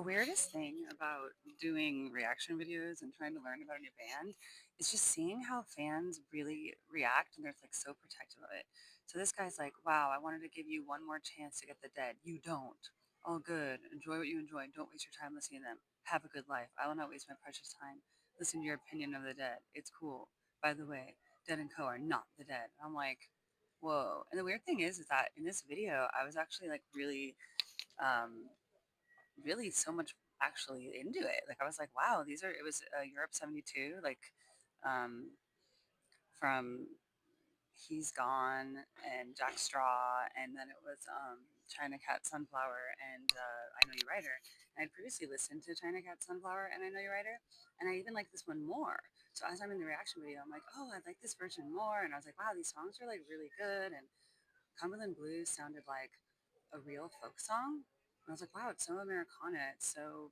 The weirdest thing about doing reaction videos and trying to learn about a new band is just seeing how fans really react and they're like so protective of it. So this guy's like, "Wow, I wanted to give you one more chance to get the Dead. You don't. All good. Enjoy what you enjoy. Don't waste your time listening to them. Have a good life. I will not waste my precious time. Listen to your opinion of the Dead. It's cool. By the way, Dead and Co. are not the Dead." I'm like, "Whoa." And the weird thing is that in this video, I was actually like um, really so much actually into it. Like I was like, wow, these are it was Europe 72, like um from He's Gone and Jack Straw, and then it was China Cat Sunflower and I Know You Writer. And I'd previously listened to China Cat Sunflower and I Know You Writer, and I even like this one more. So as I'm in the reaction video, I'm like, oh, I like this version more, and I was like, wow, these songs are like really good, and Cumberland Blues sounded like a real folk song. And I was like, wow, it's so Americana. It's so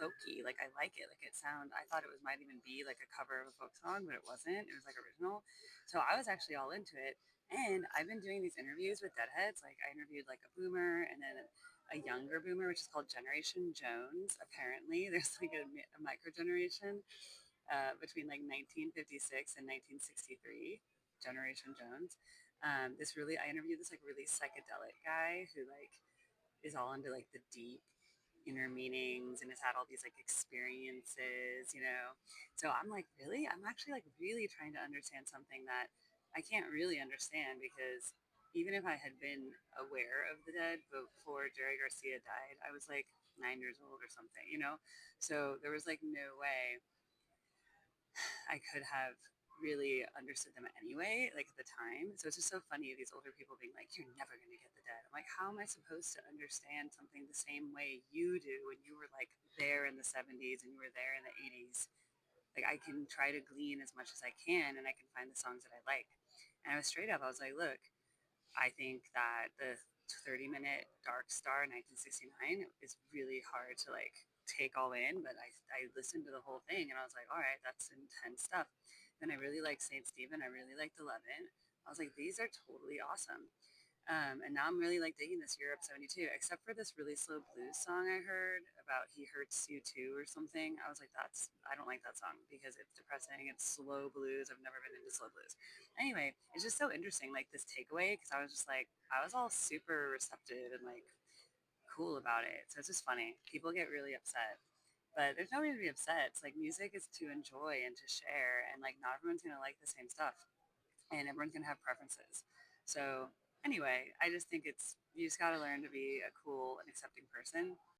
folky. Like I like it. Like I thought it was might even be like a cover of a folk song, but it wasn't. It was like original. So I was actually all into it. And I've been doing these interviews with Deadheads. Like I interviewed like a boomer and then a younger boomer, which is called Generation Jones. Apparently, there's like a micro generation between like 1956 and 1963, Generation Jones. I interviewed this like really psychedelic guy who like is all into like the deep inner meanings and has had all these like experiences. So I'm like, really? I'm actually like really trying to understand something that I can't really understand because even if I had been aware of the Dead before Jerry Garcia died, I was like 9 years old or something. So there was like no way I could have really understood them anyway, like at the time. So it's just so funny, these older people being like, you're never going to get the Dead. I'm like, how am I supposed to understand something the same way you do when you were like there in the 70s and you were there in the 80s? Like, I can try to glean as much as I can and I can find the songs that I like. And I was straight up, I was like, look, I think that the 30-minute Dark Star 1969 is really hard to like take all in, but I listened to the whole thing and I was like, all right, that's intense stuff. Then I really liked St. Stephen. I really liked 11. I was like, these are totally awesome. And now I'm really like digging this Europe 72, except for this really slow blues song I heard about He Hurts You Too or something. I was like, I don't like that song because it's depressing. It's slow blues. I've never been into slow blues. Anyway, it's just so interesting, like this takeaway, because I was just like, I was all super receptive and like cool about it. So it's just funny. People get really upset. But there's no reason to be upset. It's like music is to enjoy and to share, and like not everyone's gonna like the same stuff and everyone's gonna have preferences. So anyway, I just think it's you just gotta learn to be a cool and accepting person.